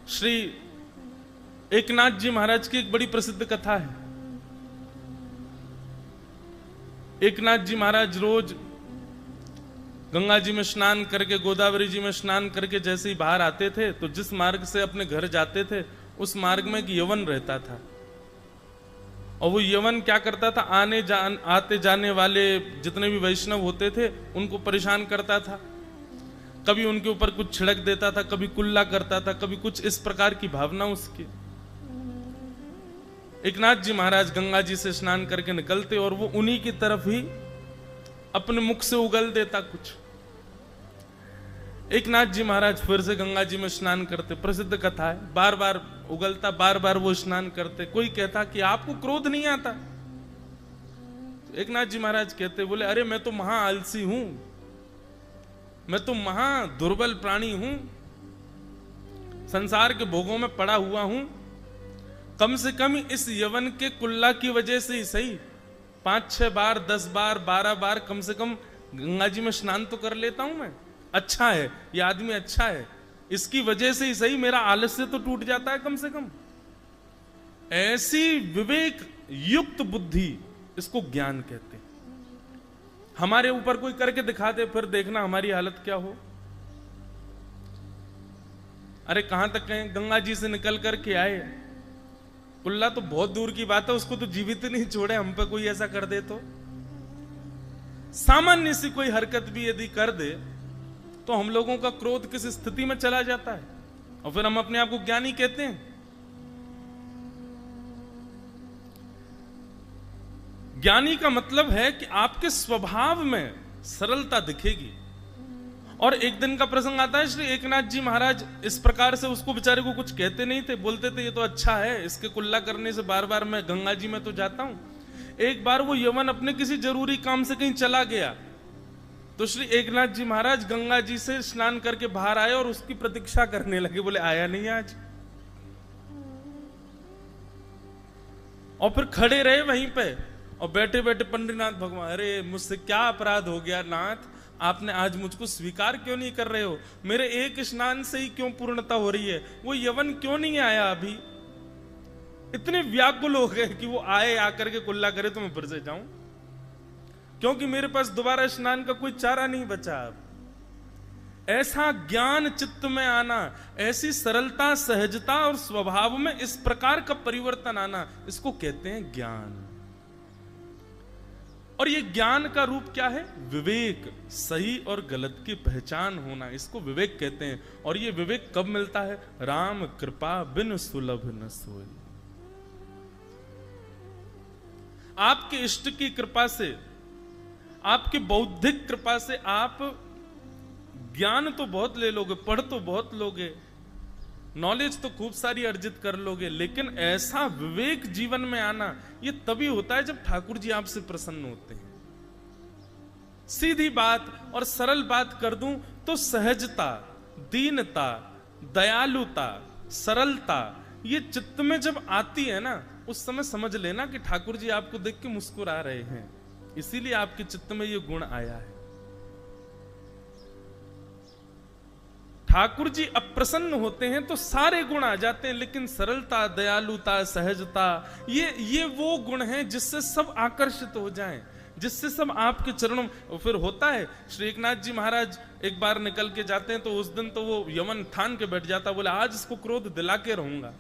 श्री एकनाथ जी महाराज की एक बड़ी प्रसिद्ध कथा है। एकनाथ जी महाराज रोज गंगा जी में स्नान करके, गोदावरी जी में स्नान करके जैसे ही बाहर आते थे तो जिस मार्ग से अपने घर जाते थे उस मार्ग में एक यवन रहता था। और वो यवन क्या करता था, आते जाने वाले जितने भी वैष्णव होते थे उनको परेशान करता था। कभी उनके ऊपर कुछ छिड़क देता था, कभी कुल्ला करता था, कभी कुछ इस प्रकार की भावना उसकी। एकनाथ जी महाराज गंगा जी से स्नान करके निकलते और वो उन्हीं की तरफ ही अपने मुख से उगल देता कुछ। एकनाथ जी महाराज फिर से गंगा जी में स्नान करते, प्रसिद्ध कथा है, बार बार उगलता, बार बार वो स्नान करते। कोई कहता कि आपको क्रोध नहीं आता? तो एकनाथ जी महाराज कहते, बोले अरे मैं तो महा आलसी हूं, मैं तो महा दुर्बल प्राणी हूं, संसार के भोगों में पड़ा हुआ हूं। कम से कम इस यवन के कुल्ला की वजह से ही सही 5-6 बार, 10 बार, 12 बार कम से कम गंगा जी में स्नान तो कर लेता हूं मैं। अच्छा है, ये आदमी अच्छा है, इसकी वजह से ही सही मेरा आलस्य तो टूट जाता है कम से कम। ऐसी विवेक युक्त बुद्धि, इसको ज्ञान कहते हैं। हमारे ऊपर कोई करके दिखा दे, फिर देखना हमारी हालत क्या हो। अरे कहां तक कहें, गंगा जी से निकल करके आए, कुल्ला तो बहुत दूर की बात है, उसको तो जीवित नहीं छोड़े, हम पे कोई ऐसा कर दे तो। सामान्य सी कोई हरकत भी यदि कर दे तो हम लोगों का क्रोध किस स्थिति में चला जाता है, और फिर हम अपने आप को ज्ञानी कहते हैं। ज्ञानी का मतलब है कि आपके स्वभाव में सरलता दिखेगी। और एक दिन का प्रसंग आता है, श्री एकनाथ जी महाराज इस प्रकार से उसको बेचारे को कुछ कहते नहीं थे, बोलते थे ये तो अच्छा है, इसके कुल्ला करने से बार बार मैं गंगा जी में तो जाता हूं। एक बार वो यवन अपने किसी जरूरी काम से कहीं चला गया तो श्री एकनाथ जी महाराज गंगा जी से स्नान करके बाहर आए और उसकी प्रतीक्षा करने लगे। बोले आया नहीं आज, और फिर खड़े रहे वहीं पे और बैठे बैठे पंडितनाथ भगवान, अरे मुझसे क्या अपराध हो गया नाथ, आपने आज मुझको स्वीकार क्यों नहीं कर रहे हो? मेरे एक स्नान से ही क्यों पूर्णता हो रही है? वो यवन क्यों नहीं आया अभी? इतने व्याकुल हो गए कि वो आए, आकर के कुल्ला करे तो मैं फिर से जाऊं, क्योंकि मेरे पास दोबारा स्नान का कोई चारा नहीं बचा अब। ऐसा ज्ञान चित्त में आना, ऐसी सरलता, सहजता और स्वभाव में इस प्रकार का परिवर्तन आना, इसको कहते हैं ज्ञान। और ये ज्ञान का रूप क्या है? विवेक, सही और गलत की पहचान होना, इसको विवेक कहते हैं। और ये विवेक कब मिलता है? राम कृपा बिन सुलभ न सोई। आपके इष्ट की कृपा से, आपकी बौद्धिक कृपा से आप ज्ञान तो बहुत ले लोगे, पढ़ तो बहुत लोगे, नॉलेज तो खूब सारी अर्जित कर लोगे, लेकिन ऐसा विवेक जीवन में आना ये तभी होता है जब ठाकुर जी आपसे प्रसन्न होते हैं। सीधी बात और सरल बात कर दूं तो सहजता, दीनता, दयालुता, सरलता, ये चित्त में जब आती है ना, उस समय समझ लेना कि ठाकुर जी आपको देख के मुस्कुरा रहे हैं, इसीलिए आपके चित्त में ये गुण आया है। ठाकुर जी अप्रसन्न होते हैं तो सारे गुण आ जाते हैं, लेकिन सरलता, दयालुता, सहजता, ये वो गुण हैं जिससे सब आकर्षित हो जाएं, जिससे सब आपके चरणों। फिर होता है, श्री एकनाथ जी महाराज एक बार निकल के जाते हैं तो उस दिन तो वो यमन ठान के बैठ जाता, बोले आज इसको क्रोध दिला के रहूंगा।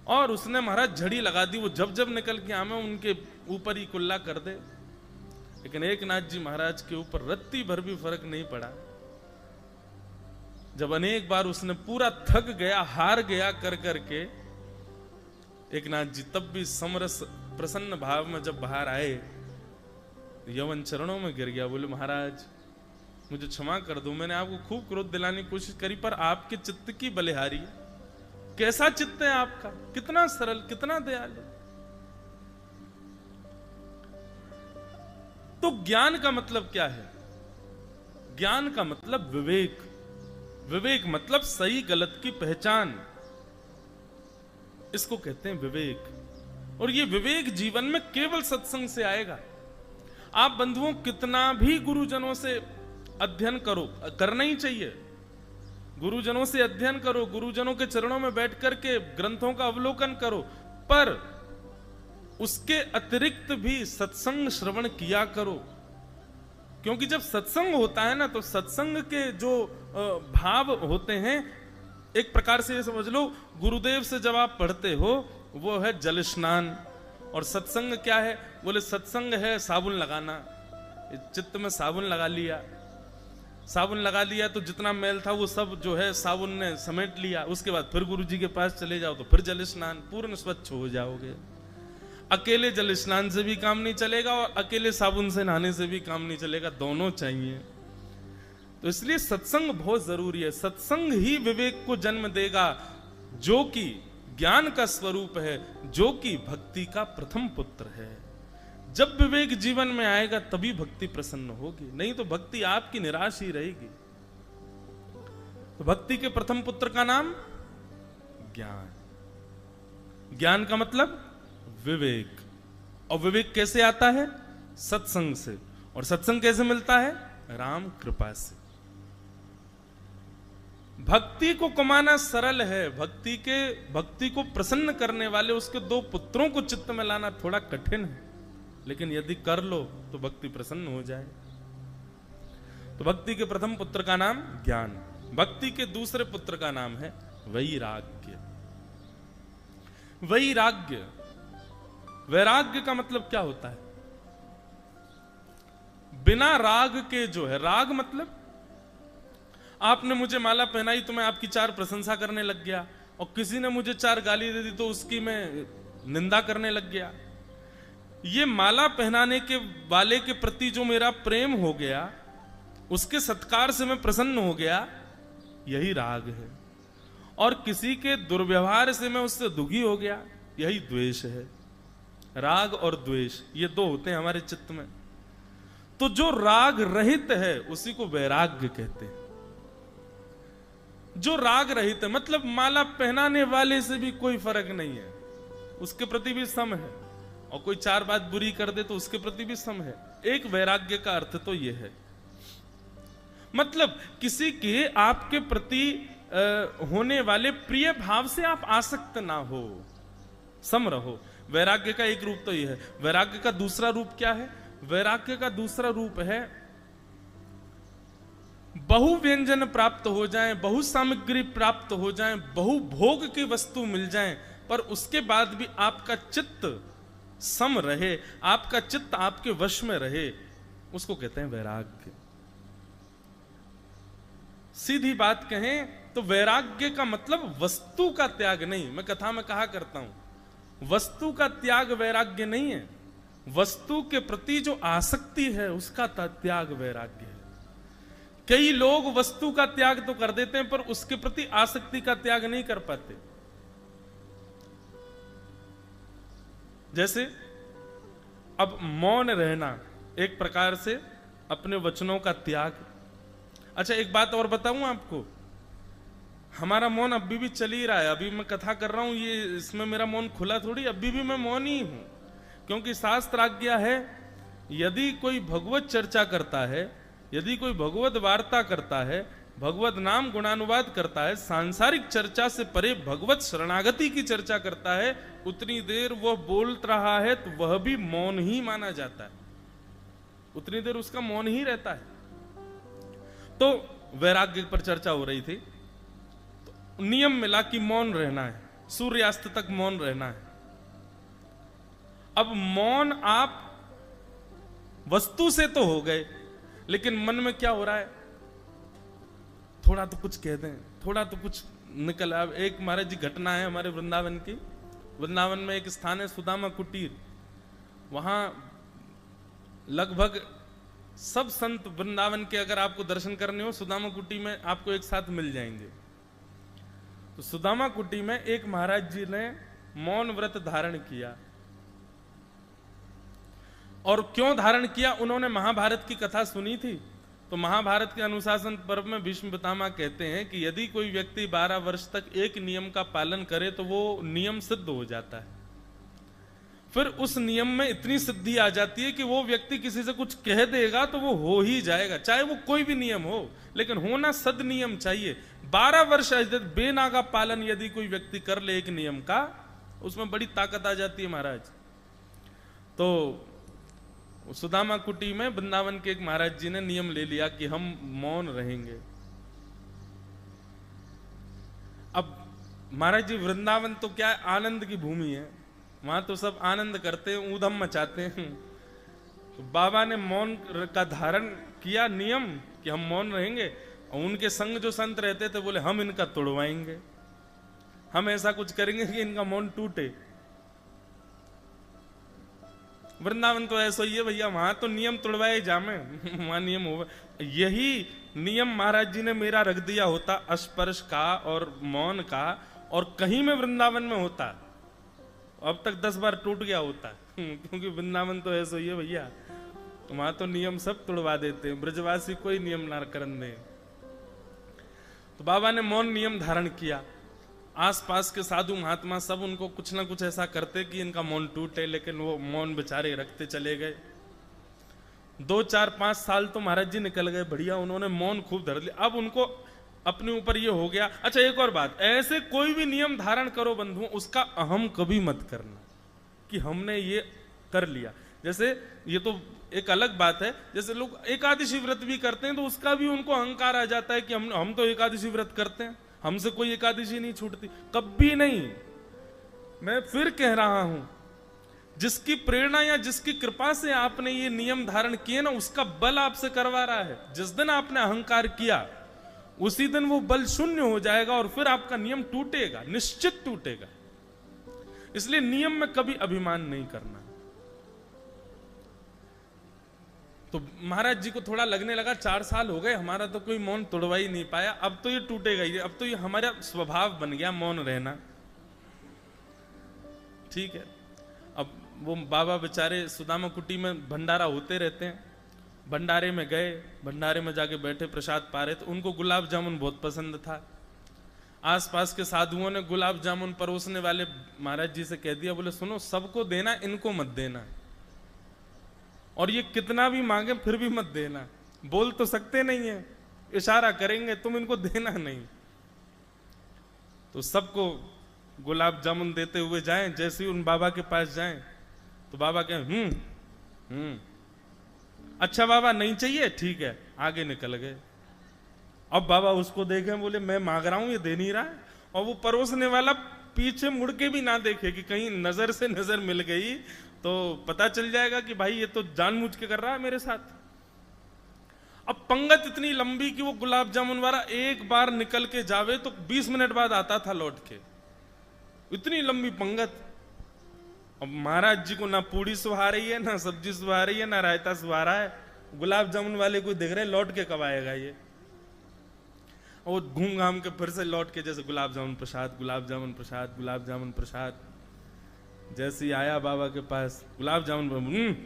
और उसने महाराज झड़ी लगा दी, वो जब जब निकल के आवे उनके ऊपर ही कुल्ला कर दे। लेकिन एकनाथ जी महाराज के ऊपर रत्ती भर भी फर्क नहीं पड़ा। जब अनेक बार उसने पूरा थक गया, हार गया कर करके, एकनाथ जी तब भी समरस प्रसन्न भाव में जब बाहर आए, यवन चरणों में गिर गया, बोले महाराज मुझे क्षमा कर दो, मैंने आपको खूब क्रोध दिलाने की कोशिश करी, पर आपके चित्त की बलिहारी, कैसा चित्त है आपका, कितना सरल, कितना दयालु। तो ज्ञान का मतलब क्या है? ज्ञान का मतलब विवेक। विवेक मतलब सही गलत की पहचान, इसको कहते हैं विवेक। और ये विवेक जीवन में केवल सत्संग से आएगा। आप बंधुओं कितना भी गुरुजनों से अध्ययन करो, करना ही चाहिए, गुरुजनों से अध्ययन करो, गुरुजनों के चरणों में बैठ करके ग्रंथों का अवलोकन करो, पर उसके अतिरिक्त भी सत्संग श्रवण किया करो। क्योंकि जब सत्संग होता है ना, तो सत्संग के जो भाव होते हैं, एक प्रकार से ये समझ लो, गुरुदेव से जब आप पढ़ते हो वो है जल स्नान, और सत्संग क्या है? बोले सत्संग है साबुन लगाना। चित्त में साबुन लगा लिया, साबुन लगा लिया तो जितना मैल था वो सब जो है साबुन ने समेट लिया। उसके बाद फिर गुरु जी के पास चले जाओ तो फिर जल स्नान, पूर्ण स्वच्छ हो जाओगे। अकेले जल स्नान से भी काम नहीं चलेगा और अकेले साबुन से नहाने से भी काम नहीं चलेगा, दोनों चाहिए। तो इसलिए सत्संग बहुत जरूरी है। सत्संग ही विवेक को जन्म देगा, जो कि ज्ञान का स्वरूप है, जो कि भक्ति का प्रथम पुत्र है। जब विवेक जीवन में आएगा तभी भक्ति प्रसन्न होगी, नहीं तो भक्ति आपकी निराश ही रहेगी। तो भक्ति के प्रथम पुत्र का नाम ज्ञान। ज्ञान का मतलब विवेक, और विवेक कैसे आता है? सत्संग से। और सत्संग कैसे मिलता है? राम कृपा से। भक्ति को कमाना सरल है, भक्ति को प्रसन्न करने वाले उसके दो पुत्रों को चित्त में लाना थोड़ा कठिन है, लेकिन यदि कर लो तो भक्ति प्रसन्न हो जाए। तो भक्ति के प्रथम पुत्र का नाम ज्ञान, भक्ति के दूसरे पुत्र का नाम है वैराग्य। वैराग्य, वैराग्य का मतलब क्या होता है? बिना राग के जो है, राग मतलब आपने मुझे माला पहनाई तो मैं आपकी चार प्रशंसा करने लग गया, और किसी ने मुझे चार गाली दे दी तो उसकी मैं निंदा करने लग गया। ये माला पहनाने के वाले के प्रति जो मेरा प्रेम हो गया, उसके सत्कार से मैं प्रसन्न हो गया, यही राग है। और किसी के दुर्व्यवहार से मैं उससे दुखी हो गया, यही द्वेष है। राग और द्वेष ये दो होते हैं हमारे चित्त में। तो जो राग रहित है उसी को वैराग्य कहते हैं। जो राग रहित है मतलब माला पहनाने वाले से भी कोई फर्क नहीं है, उसके प्रति भी सम है, और कोई चार बात बुरी कर दे तो उसके प्रति भी सम है। एक वैराग्य का अर्थ तो यह है, मतलब किसी के आपके प्रति होने वाले प्रिय भाव से आप आसक्त ना हो, सम रहो। वैराग्य का एक रूप तो यह है। वैराग्य का दूसरा रूप क्या है? वैराग्य का दूसरा रूप है बहु व्यंजन प्राप्त हो जाएं, बहु सामग्री प्राप्त हो जाएं, बहु भोग की वस्तु मिल जाएं, पर उसके बाद भी आपका चित्त सम रहे, आपका चित्त आपके वश में रहे, उसको कहते हैं वैराग्य। सीधी बात कहें तो वैराग्य का मतलब वस्तु का त्याग नहीं। मैं कथा में कहा करता हूं, वस्तु का त्याग वैराग्य नहीं है, वस्तु के प्रति जो आसक्ति है उसका त्याग वैराग्य है। कई लोग वस्तु का त्याग तो कर देते हैं पर उसके प्रति आसक्ति का त्याग नहीं कर पाते। जैसे अब मौन रहना एक प्रकार से अपने वचनों का त्याग। अच्छा एक बात और बताऊं आपको, हमारा मौन अभी भी चल ही रहा है। अभी मैं कथा कर रहा हूं, ये इसमें मेरा मौन खुला थोड़ी, अभी भी मैं मौन ही हूं, क्योंकि शास्त्र आज्ञा है यदि कोई भगवत चर्चा करता है, यदि कोई भगवत वार्ता करता है, भगवत नाम गुणानुवाद करता है, सांसारिक चर्चा से परे भगवत शरणागति की चर्चा करता है, उतनी देर वह बोल रहा है तो वह भी मौन ही माना जाता है, उतनी देर उसका मौन ही रहता है। तो वैराग्य पर चर्चा हो रही थी, तो नियम मिला कि मौन रहना है, सूर्यास्त तक मौन रहना है। अब मौन आप वस्तु से तो हो गए, लेकिन मन में क्या हो रहा है? थोड़ा तो कुछ कह दें, थोड़ा तो कुछ निकल। अब एक महाराज जी घटना है हमारे वृंदावन की। वृंदावन में एक स्थान है सुदामा कुटीर, वहां लगभग सब संत वृंदावन के अगर आपको दर्शन करने हो सुदामा कुटी में आपको एक साथ मिल जाएंगे। तो सुदामा कुटी में एक महाराज जी ने मौन व्रत धारण किया। और क्यों धारण किया? उन्होंने महाभारत की कथा सुनी थी। तो महाभारत के अनुशासन पर्व में भीष्म पितामह कहते हैं कि यदि कोई व्यक्ति 12 वर्ष तक एक नियम का पालन करे तो वो नियम सिद्ध हो जाता है। फिर उस नियम में इतनी सिद्धि आ जाती है कि वो व्यक्ति किसी से कुछ कह देगा तो वो हो ही जाएगा, चाहे वो कोई भी नियम हो, लेकिन होना सद नियम चाहिए। 12 वर्ष बेनागा पालन यदि कोई व्यक्ति कर ले एक नियम का, उसमें बड़ी ताकत आ जाती है महाराज। तो सुदामा कुटी में वृंदावन के एक महाराज जी ने नियम ले लिया कि हम मौन रहेंगे। अब महाराज जी, वृंदावन तो क्या है, आनंद की भूमि है, वहां तो सब आनंद करते हैं, ऊधम मचाते हैं। तो बाबा ने मौन का धारण किया नियम कि हम मौन रहेंगे, और उनके संग जो संत रहते थे बोले हम इनका तोड़वाएंगे, हम ऐसा कुछ करेंगे कि इनका मौन टूटे। वृंदावन तो ऐसा ही है भैया, वहां तो नियम तोड़वाए जामे, वहां नियम हो। यही नियम महाराज जी ने मेरा रख दिया होता स्पर्श का और मौन का, और कहीं में वृंदावन में होता अब तक 10 बार टूट गया होता क्योंकि वृंदावन तो ऐसा ही है भैया, वहां तो नियम सब तोड़वा देते हैं, ब्रजवासी कोई नियम ना करने दे। तो बाबा ने मौन नियम धारण किया। आसपास के साधु महात्मा सब उनको कुछ ना कुछ ऐसा करते कि इनका मौन टूटे, लेकिन वो मौन बेचारे रखते चले गए। 2, 4, 5 साल तो महाराज जी निकल गए, बढ़िया, उन्होंने मौन खूब धर लिया। अब उनको अपने ऊपर ये हो गया। अच्छा, एक और बात, ऐसे कोई भी नियम धारण करो बंधुओं, उसका अहम कभी मत करना कि हमने ये कर लिया। जैसे ये तो एक अलग बात है, जैसे लोग एकादशी व्रत भी करते हैं तो उसका भी उनको अहंकार आ जाता है कि हम तो एकादशी व्रत करते हैं, हमसे कोई एकादशी नहीं छूटती। कभी नहीं। मैं फिर कह रहा हूं, जिसकी प्रेरणा या जिसकी कृपा से आपने ये नियम धारण किए ना, उसका बल आपसे करवा रहा है। जिस दिन आपने अहंकार किया उसी दिन वो बल शून्य हो जाएगा और फिर आपका नियम टूटेगा, निश्चित टूटेगा। इसलिए नियम में कभी अभिमान नहीं करना। तो महाराज जी को थोड़ा लगने लगा 4 साल हो गए, हमारा तो कोई मौन तोड़वा ही नहीं पाया, अब तो ये टूटेगा ही, अब तो ये हमारा स्वभाव बन गया मौन रहना। ठीक है। अब वो बाबा बेचारे सुदामा कुटी में भंडारा होते रहते हैं, भंडारे में गए, भंडारे में जाके बैठे, प्रसाद पा रहे, तो उनको गुलाब जामुन बहुत पसंद था। आसपास के साधुओं ने गुलाब जामुन परोसने वाले महाराज जी से कह दिया, बोले सुनो, सबको देना, इनको मत देना, और ये कितना भी मांगे फिर भी मत देना। बोल तो सकते नहीं है, इशारा करेंगे, तुम इनको देना नहीं। तो सबको गुलाब जामुन देते हुए जाएं, जैसे ही उन बाबा के पास जाएं तो बाबा कहें अच्छा बाबा नहीं चाहिए, ठीक है, आगे निकल गए। अब बाबा उसको देखे, बोले मैं मांग रहा हूं, ये दे नहीं रहा है, और वो परोसने वाला पीछे मुड़ के भी ना देखे कि कहीं नजर से नजर मिल गई तो पता चल जाएगा कि भाई ये तो जानबूझ के कर रहा है मेरे साथ। अब पंगत इतनी लंबी कि वो गुलाब जामुन वाला एक बार निकल के जावे तो 20 मिनट बाद आता था लौट के, इतनी लंबी पंगत। अब महाराज जी को ना पूड़ी सुहा रही है, ना सब्जी सुहा रही है, ना रायता सुहा रहा है, गुलाब जामुन वाले को देख रहे लौट के कब आएगा ये, और घूम घाम के फिर से लौट के जैसे गुलाब जामुन प्रसाद, गुलाब जामुन प्रसाद, गुलाब जामुन प्रसाद। जैसे ही आया बाबा के पास, गुलाब जामुन,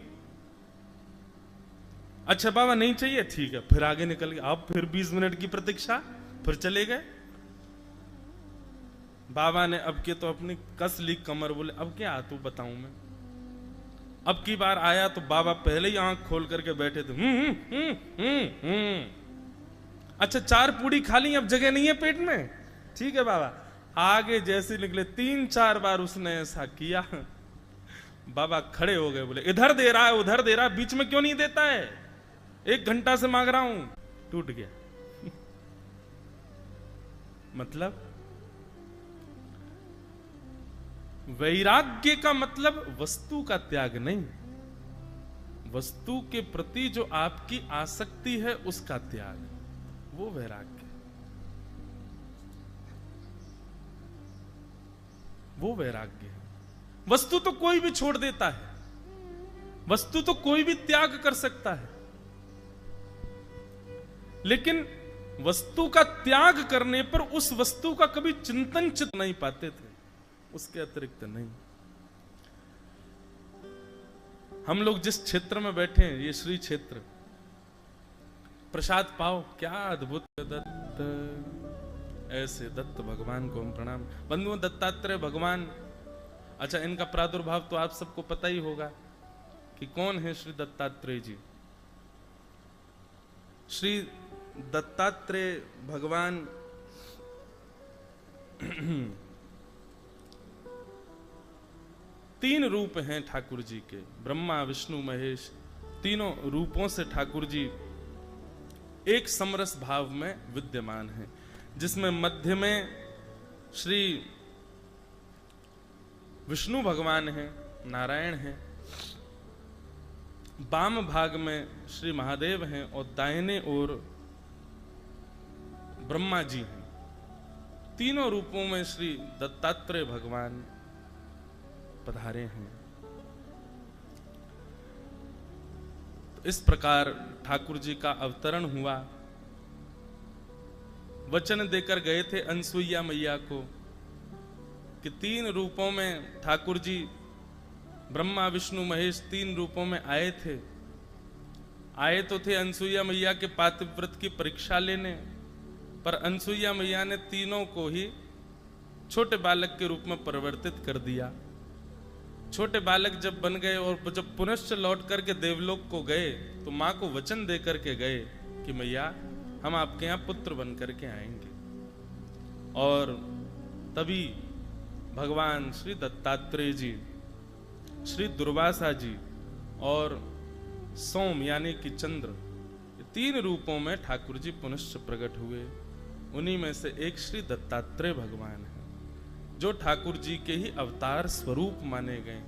अच्छा बाबा नहीं चाहिए, ठीक है, फिर आगे निकल गए। अब फिर 20 मिनट की प्रतीक्षा, फिर चले गए। बाबा ने अब के तो अपनी कस ली कमर, बोले अब क्या तू बताऊं मैं। अब की बार आया तो बाबा पहले ही आंख खोल करके बैठे थे। अच्छा 4 पूड़ी खा ली, अब जगह नहीं है पेट में, ठीक है बाबा। आगे जैसे निकले 3-4 बार उसने ऐसा किया, बाबा खड़े हो गए, बोले इधर दे रहा है, उधर दे रहा है, बीच में क्यों नहीं देता है, 1 घंटा से मांग रहा हूं। टूट गया। मतलब वैराग्य का मतलब वस्तु का त्याग नहीं, वस्तु के प्रति जो आपकी आसक्ति है उसका त्याग, वो वैराग्य, वो वैराग्य है। वस्तु तो कोई भी छोड़ देता है, वस्तु तो कोई भी त्याग कर सकता है, लेकिन वस्तु का त्याग करने पर उस वस्तु का कभी चिंतन चित नहीं पाते थे, उसके अतिरिक्त नहीं। हम लोग जिस क्षेत्र में बैठे हैं, ये श्री क्षेत्र, प्रसाद पाओ, क्या अद्भुत दत्त, ऐसे दत्त भगवान को हम प्रणाम। बंधुओं, दत्तात्रेय भगवान अच्छा, इनका प्रादुर्भाव तो आप सबको पता ही होगा कि कौन है श्री दत्तात्रेय जी। श्री दत्तात्रेय भगवान तीन रूप हैं ठाकुर जी के, ब्रह्मा विष्णु महेश। तीनों रूपों से ठाकुर जी एक समरस भाव में विद्यमान हैं, जिसमें मध्य में श्री विष्णु भगवान हैं, नारायण हैं, वाम भाग में श्री महादेव हैं और दाहिने ओर ब्रह्मा जी हैं। तीनों रूपों में श्री दत्तात्रेय भगवान पधारे हैं। तो इस प्रकार ठाकुर जी का अवतरण हुआ। वचन देकर गए थे अनसुईया मैया को कि तीन रूपों में ठाकुर जी ब्रह्मा विष्णु महेश तीन रूपों में आए थे। आए तो थे अनसुईया मैया के पातिव्रत की परीक्षा लेने, पर अनसुईया मैया ने तीनों को ही छोटे बालक के रूप में परिवर्तित कर दिया। छोटे बालक जब बन गए और जब पुनश्च लौट करके देवलोक को गए तो माँ को वचन दे करके गए कि मैया हम आपके यहाँ पुत्र बन करके आएंगे। और तभी भगवान श्री दत्तात्रेय जी, श्री दुर्वासा जी और सोम यानी कि चंद्र, तीन रूपों में ठाकुर जी पुनश्च प्रकट हुए। उन्हीं में से एक श्री दत्तात्रेय भगवान है जो ठाकुर जी के ही अवतार स्वरूप माने गए।